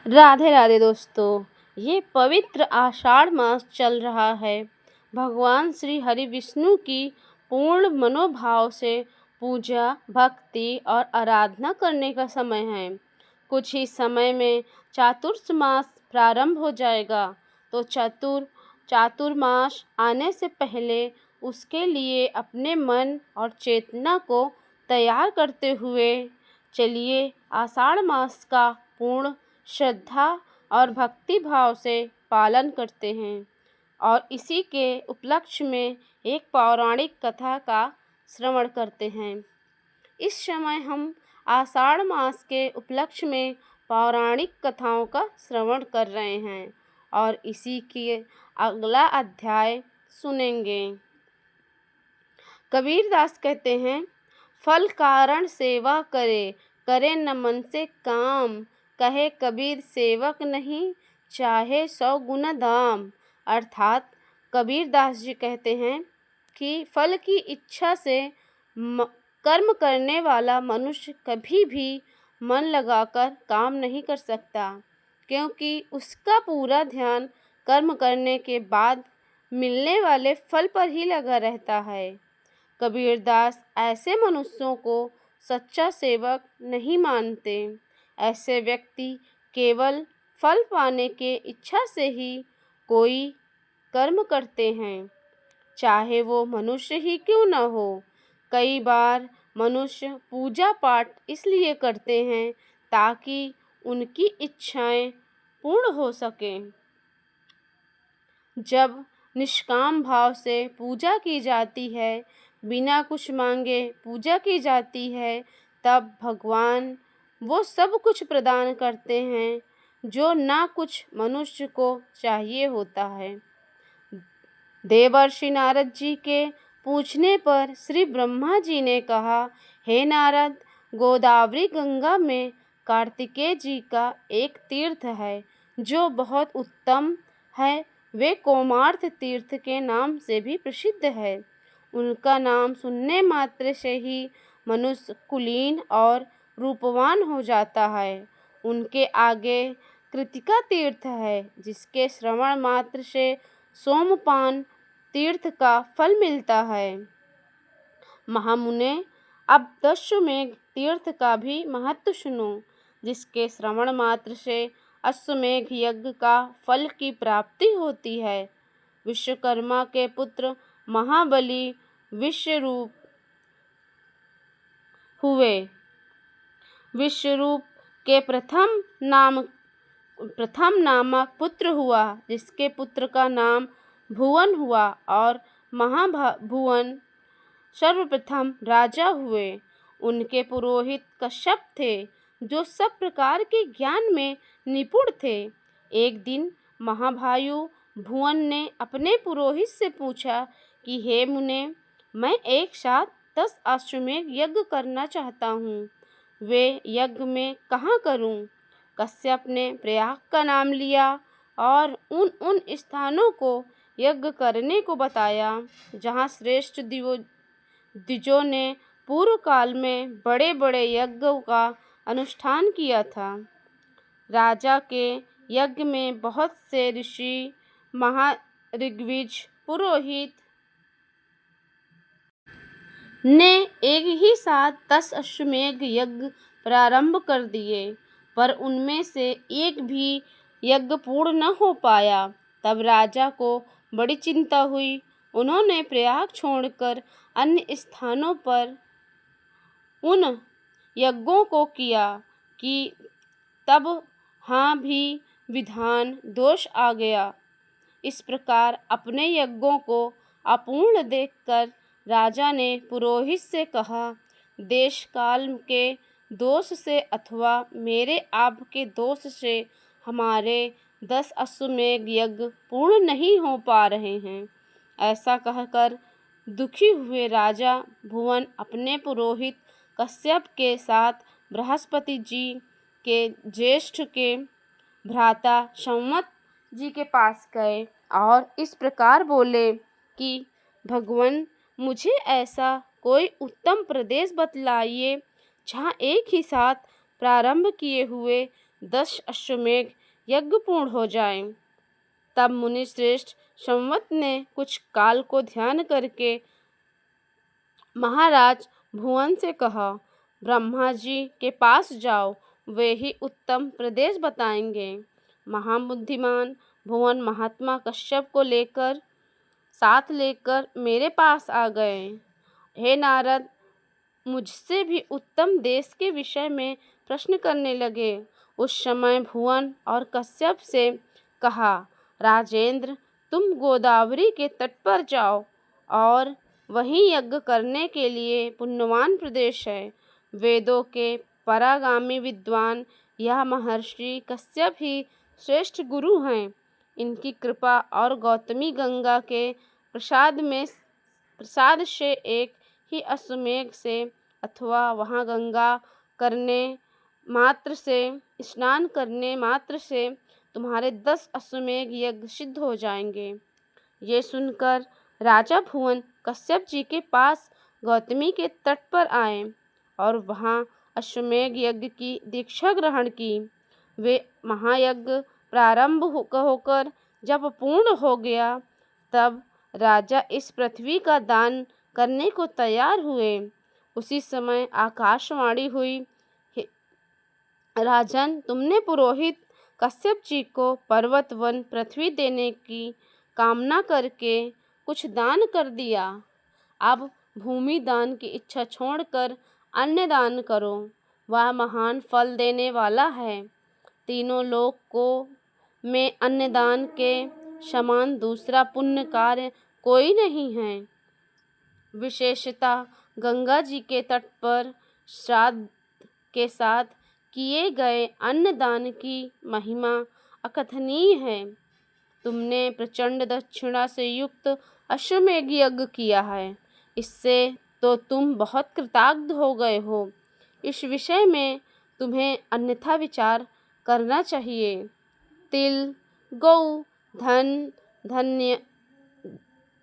राधे राधे दोस्तों। ये पवित्र आषाढ़ मास चल रहा है। भगवान श्री हरि विष्णु की पूर्ण मनोभाव से पूजा, भक्ति और आराधना करने का समय है। कुछ ही समय में चातुर्मास मास प्रारंभ हो जाएगा। तो चातुर्मास आने से पहले उसके लिए अपने मन और चेतना को तैयार करते हुए चलिए आषाढ़ मास का पूर्ण श्रद्धा और भक्ति भाव से पालन करते हैं और इसी के उपलक्ष्य में एक पौराणिक कथा का श्रवण करते हैं। इस समय हम आषाढ़ मास के उपलक्ष्य में पौराणिक कथाओं का श्रवण कर रहे हैं और इसी के अगला अध्याय सुनेंगे। कबीरदास कहते हैं, फल कारण सेवा करे, करे न मन से काम, कहे कबीर सेवक नहीं, चाहे 100 गुना दाम। अर्थात कबीरदास जी कहते हैं कि फल की इच्छा से कर्म करने वाला मनुष्य कभी भी मन लगाकर काम नहीं कर सकता, क्योंकि उसका पूरा ध्यान कर्म करने के बाद मिलने वाले फल पर ही लगा रहता है। कबीरदास ऐसे मनुष्यों को सच्चा सेवक नहीं मानते। ऐसे व्यक्ति केवल फल पाने के इच्छा से ही कोई कर्म करते हैं, चाहे वो मनुष्य ही क्यों न हो। कई बार मनुष्य पूजा पाठ इसलिए करते हैं ताकि उनकी इच्छाएं पूर्ण हो सकें। जब निष्काम भाव से पूजा की जाती है, बिना कुछ मांगे पूजा की जाती है, तब भगवान वो सब कुछ प्रदान करते हैं जो ना कुछ मनुष्य को चाहिए होता है। देवर्षि नारद जी के पूछने पर श्री ब्रह्मा जी ने कहा, हे नारद, गोदावरी गंगा में कार्तिकेय जी का एक तीर्थ है जो बहुत उत्तम है। वे कोमार्थ तीर्थ के नाम से भी प्रसिद्ध है। उनका नाम सुनने मात्र से ही मनुष्य कुलीन और रूपवान हो जाता है। उनके आगे कृतिका तीर्थ है, जिसके श्रवण मात्र से सोमपान तीर्थ का फल मिलता है। महामुने, अब दस्युमेघ तीर्थ का भी महत्व सुनो, जिसके श्रवण मात्र से अश्वमेघ यज्ञ का फल की प्राप्ति होती है। विश्वकर्मा के पुत्र महाबली विश्वरूप हुए। विश्वरूप के प्रथम नामक पुत्र हुआ, जिसके पुत्र का नाम भुवन हुआ और महाभुवन सर्वप्रथम राजा हुए। उनके पुरोहित कश्यप थे, जो सब प्रकार के ज्ञान में निपुण थे। एक दिन महाभायु भुवन ने अपने पुरोहित से पूछा कि हे मुने, मैं एक साथ 10 अश्वमेध यज्ञ करना चाहता हूँ। वे यज्ञ में कहाँ करूँ? कश्यप ने प्रयाग का नाम लिया और उन स्थानों को यज्ञ करने को बताया जहाँ श्रेष्ठ द्विजों ने पूर्व काल में बड़े बड़े यज्ञों का अनुष्ठान किया था। राजा के यज्ञ में बहुत से ऋषि, महाऋग्विज, पुरोहित ने एक ही साथ 10 अश्वमेध यज्ञ प्रारंभ कर दिए, पर उनमें से एक भी यज्ञ पूर्ण न हो पाया। तब राजा को बड़ी चिंता हुई। उन्होंने प्रयाग छोड़कर अन्य स्थानों पर उन यज्ञों को किया कि तब हाँ भी विधान दोष आ गया। इस प्रकार अपने यज्ञों को अपूर्ण देखकर राजा ने पुरोहित से कहा, देश काल के दोष से अथवा मेरे आप के दोष से हमारे 10 अश्वमेध यज्ञ पूर्ण नहीं हो पा रहे हैं। ऐसा कहकर दुखी हुए राजा भुवन अपने पुरोहित कश्यप के साथ बृहस्पति जी के ज्येष्ठ के भ्राता संवत जी के पास गए और इस प्रकार बोले कि भगवान, मुझे ऐसा कोई उत्तम प्रदेश बतलाइए जहाँ एक ही साथ प्रारंभ किए हुए 10 अश्वमेघ यज्ञ पूर्ण हो जाएं। तब मुनि श्रेष्ठ संवत ने कुछ काल को ध्यान करके महाराज भुवन से कहा, ब्रह्मा जी के पास जाओ, वे ही उत्तम प्रदेश बताएंगे। महाबुद्धिमान भुवन महात्मा कश्यप को साथ लेकर मेरे पास आ गए। हे नारद, मुझसे भी उत्तम देश के विषय में प्रश्न करने लगे। उस समय भुवन और कश्यप से कहा, राजेंद्र, तुम गोदावरी के तट पर जाओ और वहीं यज्ञ करने के लिए पुण्यवान प्रदेश है। वेदों के परागामी विद्वान यह महर्षि कश्यप ही श्रेष्ठ गुरु हैं। इनकी कृपा और गौतमी गंगा के प्रसाद से एक ही अश्वमेघ से अथवा वहाँ गंगा करने मात्र से स्नान करने मात्र से तुम्हारे 10 अश्वमेघ यज्ञ सिद्ध हो जाएंगे। ये सुनकर राजा भुवन कश्यप जी के पास गौतमी के तट पर आए और वहाँ अश्वमेघ यज्ञ की दीक्षा ग्रहण की। वे महायज्ञ प्रारंभ होकर जब पूर्ण हो गया, तब राजा इस पृथ्वी का दान करने को तैयार हुए। उसी समय आकाशवाणी हुई, राजन, तुमने पुरोहित कश्यप जी को पर्वत वन पृथ्वी देने की कामना करके कुछ दान कर दिया। अब भूमि दान की इच्छा छोड़कर अन्न दान करो, वह महान फल देने वाला है। तीनों लोकों में अन्नदान के समान दूसरा पुण्य कार्य कोई नहीं है। विशेषतः गंगा जी के तट पर श्राद्ध के साथ किए गए अन्नदान की महिमा अकथनीय है। तुमने प्रचंड दक्षिणा से युक्त अश्वमेघ यज्ञ किया है, इससे तो तुम बहुत कृतार्थ हो गए हो। इस विषय में तुम्हें अन्यथा विचार करना चाहिए। तिल, गौ,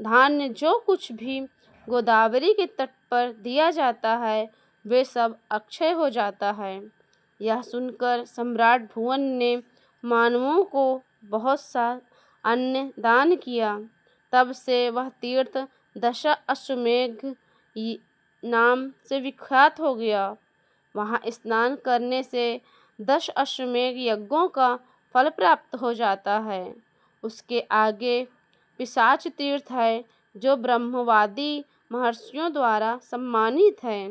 धान्य जो कुछ भी गोदावरी के तट पर दिया जाता है, वे सब अक्षय हो जाता है। यह सुनकर सम्राट भुवन ने मानवों को बहुत सा अन्न दान किया। तब से वह तीर्थ 10 अश्वमेघ नाम से विख्यात हो गया। वहाँ स्नान करने से 10 अश्वमेघ यज्ञों का फल प्राप्त हो जाता है। उसके आगे पिशाच तीर्थ है, जो ब्रह्मवादी महर्षियों द्वारा सम्मानित है।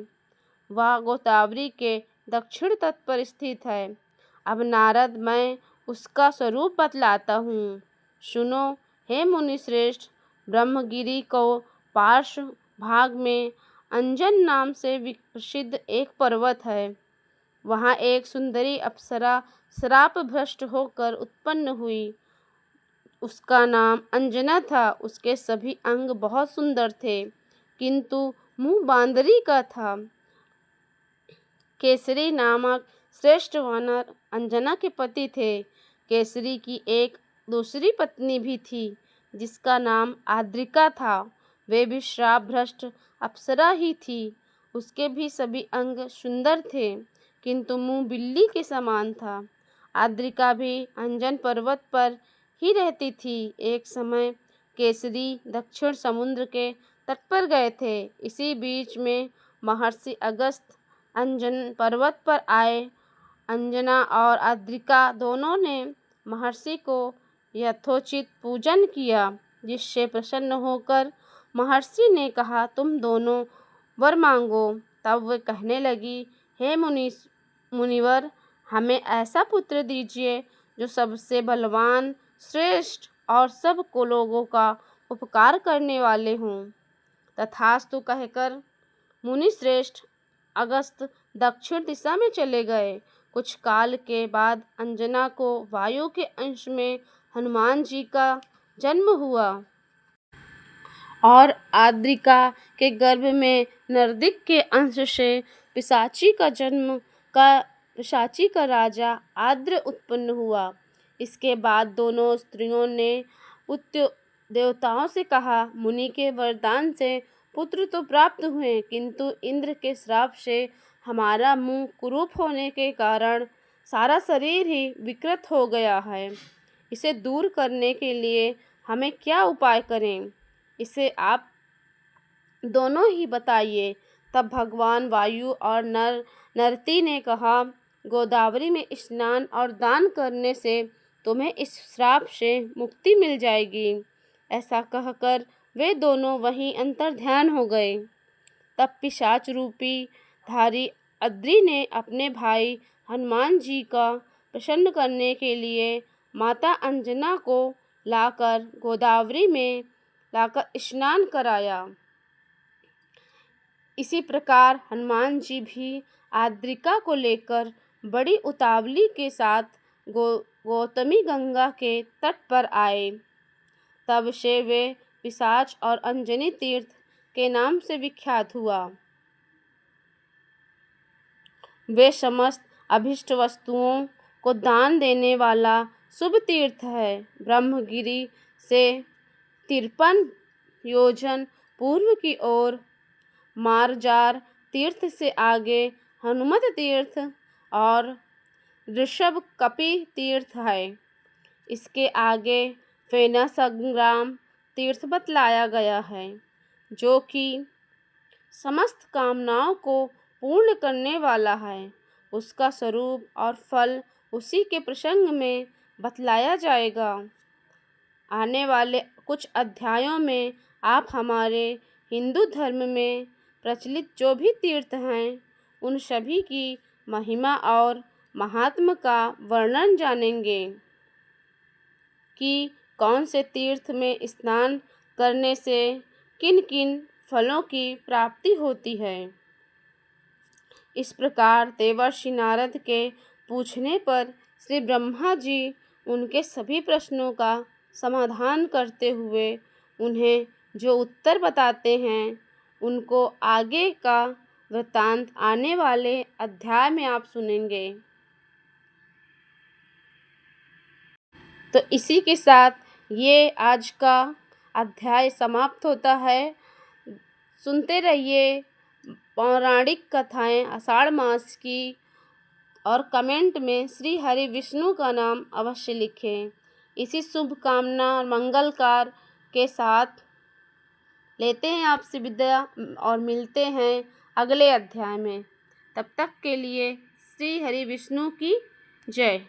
वह गोदावरी के दक्षिण तट पर स्थित है। अब नारद, मैं उसका स्वरूप बतलाता हूँ, सुनो। हे मुनि श्रेष्ठ, ब्रह्मगिरि को पार्श्व भाग में अंजन नाम से प्रसिद्ध एक पर्वत है। वहाँ एक सुंदरी अप्सरा श्राप भ्रष्ट होकर उत्पन्न हुई। उसका नाम अंजना था। उसके सभी अंग बहुत सुंदर थे, किंतु मुंह बांदरी का था। केसरी नामक श्रेष्ठ वानर अंजना के पति थे। केसरी की एक दूसरी पत्नी भी थी, जिसका नाम आद्रिका था। वे भी श्राप भ्रष्ट अप्सरा ही थी। उसके भी सभी अंग सुंदर थे, किंतु मुंह बिल्ली के समान था। आद्रिका भी अंजन पर्वत पर ही रहती थी। एक समय केसरी दक्षिण समुद्र के तट पर गए थे। इसी बीच में महर्षि अगस्त्य अंजन पर्वत पर आए। अंजना और आद्रिका दोनों ने महर्षि को यथोचित पूजन किया, जिससे प्रसन्न होकर महर्षि ने कहा, तुम दोनों वर मांगो। तब वे कहने लगी, हे मुनिवर, हमें ऐसा पुत्र दीजिए जो सबसे बलवान, श्रेष्ठ और सब को लोगों का उपकार करने वाले हों। तथास्तु कहकर मुनि श्रेष्ठ अगस्त्य दक्षिण दिशा में चले गए। कुछ काल के बाद अंजना को वायु के अंश में हनुमान जी का जन्म हुआ और आद्रिका के गर्भ में नरदिक के अंश से पिशाची का राजा आद्र उत्पन्न हुआ। इसके बाद दोनों स्त्रियों ने देवताओं से कहा, मुनि के वरदान से पुत्र तो प्राप्त हुए, किंतु इंद्र के श्राप से हमारा मुंह कुरूप होने के कारण सारा शरीर ही विकृत हो गया है। इसे दूर करने के लिए हमें क्या उपाय करें, इसे आप दोनों ही बताइए। तब भगवान वायु और नरती ने कहा, गोदावरी में स्नान और दान करने से तुम्हें इस श्राप से मुक्ति मिल जाएगी। ऐसा कहकर वे दोनों वहीं अंतर्ध्यान हो गए। तब पिशाच रूपी धारी अद्रि ने अपने भाई हनुमान जी का प्रसन्न करने के लिए माता अंजना को लाकर गोदावरी में लाकर स्नान कराया। इसी प्रकार हनुमान जी भी आद्रिका को लेकर बड़ी उतावली के साथ गौतमी गंगा के तट पर आए। तब से वे पिशाच और अंजनी तीर्थ के नाम से विख्यात हुआ। वे समस्त अभिष्ट वस्तुओं को दान देने वाला शुभ तीर्थ है। ब्रह्मगिरी से 53 योजन पूर्व की ओर मार्जार तीर्थ से आगे हनुमत तीर्थ और ऋषभ कपि तीर्थ है। इसके आगे फेना संग्राम तीर्थ बतलाया गया है, जो कि समस्त कामनाओं को पूर्ण करने वाला है। उसका स्वरूप और फल उसी के प्रसंग में बतलाया जाएगा। आने वाले कुछ अध्यायों में आप हमारे हिंदू धर्म में प्रचलित जो भी तीर्थ हैं, उन सभी की महिमा और महात्म्य का वर्णन जानेंगे कि कौन से तीर्थ में स्नान करने से किन किन फलों की प्राप्ति होती है। इस प्रकार देवर्षि नारद के पूछने पर श्री ब्रह्मा जी उनके सभी प्रश्नों का समाधान करते हुए उन्हें जो उत्तर बताते हैं, उनको आगे का वृत्तांत आने वाले अध्याय में आप सुनेंगे। तो इसी के साथ ये आज का अध्याय समाप्त होता है। सुनते रहिए पौराणिक कथाएं आषाढ़ मास की, और कमेंट में श्री हरि विष्णु का नाम अवश्य लिखें। इसी शुभकामना और मंगलकार के साथ लेते हैं आपसे विदा और मिलते हैं अगले अध्याय में। तब तक के लिए श्री हरि विष्णु की जय।